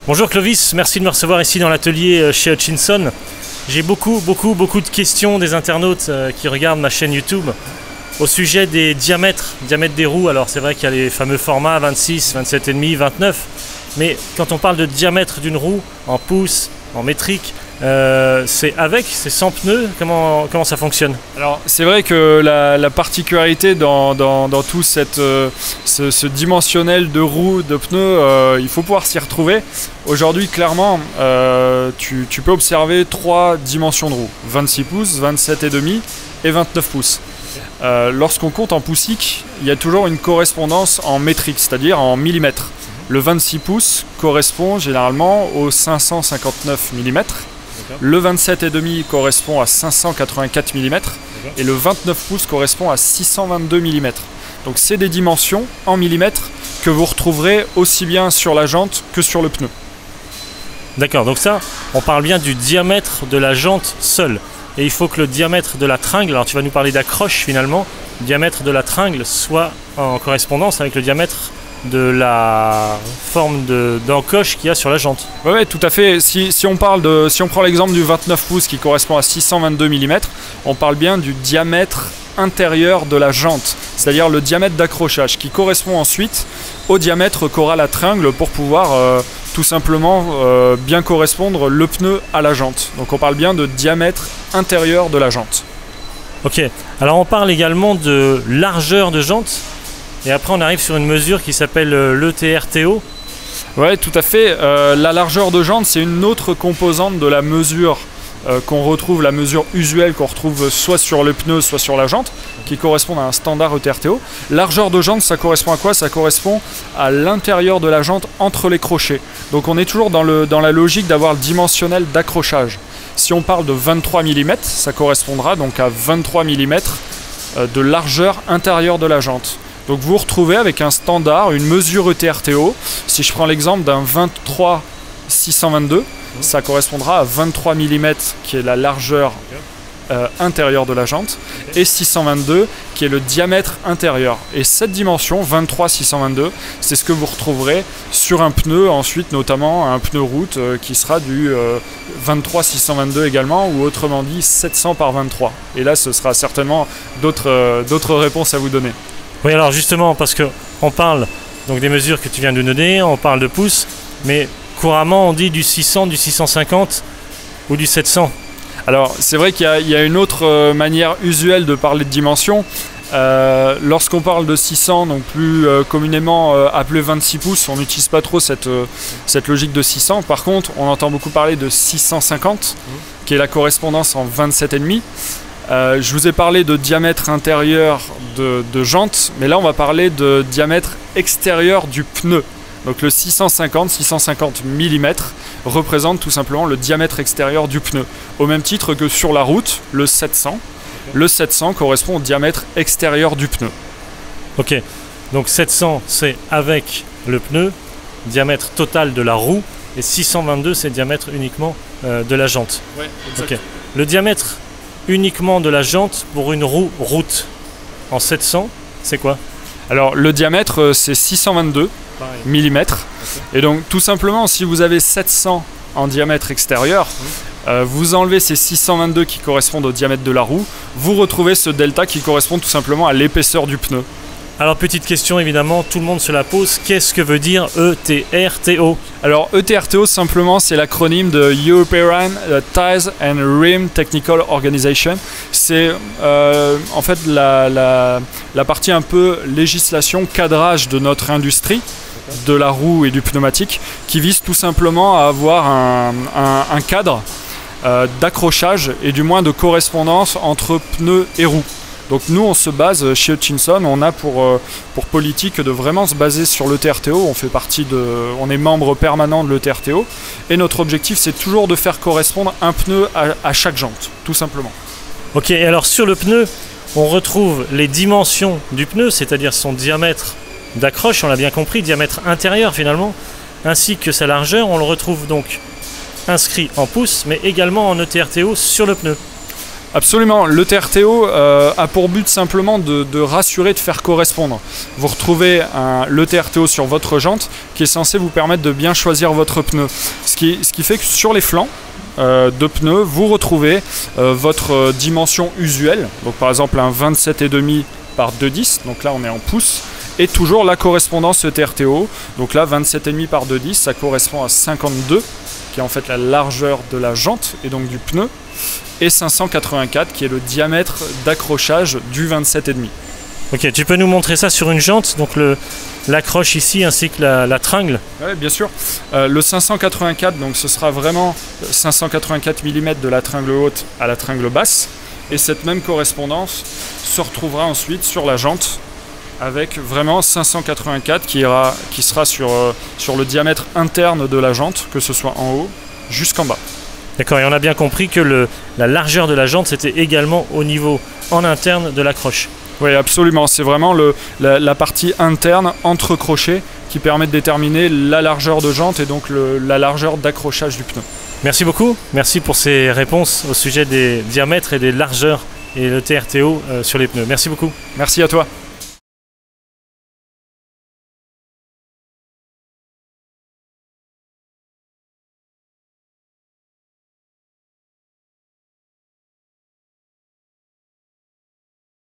Bonjour Clovis, merci de me recevoir ici dans l'atelier chez Hutchinson. J'ai beaucoup de questions des internautes qui regardent ma chaîne YouTube au sujet des diamètres des roues. Alors c'est vrai qu'il y a les fameux formats 26, 27,5, 29, mais quand on parle de diamètre d'une roue en pouces, en métrique, c'est sans pneus, comment ça fonctionne? Alors c'est vrai que la particularité dans tout ce dimensionnel de roues, de pneus, il faut pouvoir s'y retrouver. Aujourd'hui clairement tu peux observer trois dimensions de roues, 26 pouces, 27,5 et 29 pouces. Lorsqu'on compte en poussiques, il y a toujours une correspondance en métrique, c'est-à-dire en millimètres. Le 26 pouces correspond généralement aux 559 mm. Le 27,5 correspond à 584 mm et le 29 pouces correspond à 622 mm. Donc c'est des dimensions en millimètres que vous retrouverez aussi bien sur la jante que sur le pneu. D'accord, donc ça, on parle bien du diamètre de la jante seule. Et il faut que le diamètre de la tringle, alors tu vas nous parler d'accroche finalement, le diamètre de la tringle soit en correspondance avec le diamètre de la forme d'encoche qu'il y a sur la jante. Oui, tout à fait. Si on prend l'exemple du 29 pouces qui correspond à 622 mm, on parle bien du diamètre intérieur de la jante, c'est-à-dire le diamètre d'accrochage qui correspond ensuite au diamètre qu'aura la tringle pour pouvoir tout simplement bien correspondre le pneu à la jante. Donc on parle bien de diamètre intérieur de la jante. Ok, alors on parle également de largeur de jante. Et après on arrive sur une mesure qui s'appelle l'ETRTO. Oui, tout à fait. La largeur de jante, c'est une autre composante de la mesure qu'on retrouve, la mesure usuelle qu'on retrouve soit sur le pneu, soit sur la jante, qui correspond à un standard ETRTO. Largeur de jante, ça correspond à quoi? Ça correspond à l'intérieur de la jante entre les crochets. Donc on est toujours dans la logique d'avoir le dimensionnel d'accrochage. Si on parle de 23 mm, ça correspondra donc à 23 mm de largeur intérieure de la jante. Donc vous retrouvez avec un standard, une mesure ETRTO. Si je prends l'exemple d'un 23 622, ça correspondra à 23 mm qui est la largeur intérieure de la jante et 622 qui est le diamètre intérieur. Et cette dimension 23 622, c'est ce que vous retrouverez sur un pneu ensuite, notamment un pneu route qui sera du 23 622 également, ou autrement dit 700 par 23. Et là ce sera certainement d'autres réponses à vous donner. Oui, alors justement, parce qu'on parle donc des mesures que tu viens de donner, on parle de pouces, mais couramment on dit du 600, du 650 ou du 700. Alors c'est vrai qu'il y a une autre manière usuelle de parler de dimension. Lorsqu'on parle de 600, donc plus communément appelé 26 pouces, on n'utilise pas trop cette logique de 600. Par contre, on entend beaucoup parler de 650, qui est la correspondance en 27,5. Je vous ai parlé de diamètre intérieur de jante, mais là on va parler de diamètre extérieur du pneu. Donc le 650 mm représente tout simplement le diamètre extérieur du pneu. Au même titre que sur la route, le 700. Le 700 correspond au diamètre extérieur du pneu. Ok, donc 700 c'est avec le pneu, diamètre total de la roue, et 622 c'est diamètre uniquement de la jante. Ouais, exact. Ok. Le diamètre uniquement de la jante pour une roue route en 700, c'est quoi? Alors le diamètre c'est 622 mm. Et donc tout simplement, si vous avez 700 en diamètre extérieur, vous enlevez ces 622 qui correspondent au diamètre de la roue, vous retrouvez ce delta qui correspond tout simplement à l'épaisseur du pneu. Alors petite question évidemment, tout le monde se la pose, qu'est-ce que veut dire ETRTO? Alors ETRTO simplement c'est l'acronyme de European Tyres and Rim Technical Organization. C'est en fait la partie un peu législation, cadrage de notre industrie, de la roue et du pneumatique, qui vise tout simplement à avoir un cadre d'accrochage et du moins de correspondance entre pneus et roues. Donc nous on se base chez Hutchinson, on a pour politique de vraiment se baser sur l'ETRTO, on est membre permanent de l'ETRTO et notre objectif c'est toujours de faire correspondre un pneu à chaque jante, tout simplement. Ok, et alors sur le pneu, on retrouve les dimensions du pneu, c'est-à-dire son diamètre d'accroche, on l'a bien compris, diamètre intérieur finalement, ainsi que sa largeur, on le retrouve donc inscrit en pouces, mais également en ETRTO sur le pneu. Absolument, le TRTO a pour but simplement de rassurer, de faire correspondre. Vous retrouvez le TRTO sur votre jante qui est censé vous permettre de bien choisir votre pneu. Ce qui fait que sur les flancs de pneus, vous retrouvez votre dimension usuelle. Donc par exemple un 27,5 par 2,10, donc là on est en pouces. Et toujours la correspondance TRTO. Donc là 27,5 par 2,10, ça correspond à 52, qui est en fait la largeur de la jante et donc du pneu. Et 584 qui est le diamètre d'accrochage du 27,5. Ok, tu peux nous montrer ça sur une jante, donc l'accroche ici ainsi que la tringle. Oui, bien sûr. Le 584, donc ce sera vraiment 584 mm de la tringle haute à la tringle basse. Et cette même correspondance se retrouvera ensuite sur la jante avec vraiment 584 qui sera sur le diamètre interne de la jante, que ce soit en haut jusqu'en bas. D'accord, et on a bien compris que la largeur de la jante, c'était également au niveau en interne de l'accroche. Oui, absolument. C'est vraiment la partie interne entre crochets qui permet de déterminer la largeur de jante et donc la largeur d'accrochage du pneu. Merci beaucoup. Merci pour ces réponses au sujet des diamètres et des largeurs et le TRTO sur les pneus. Merci beaucoup. Merci à toi.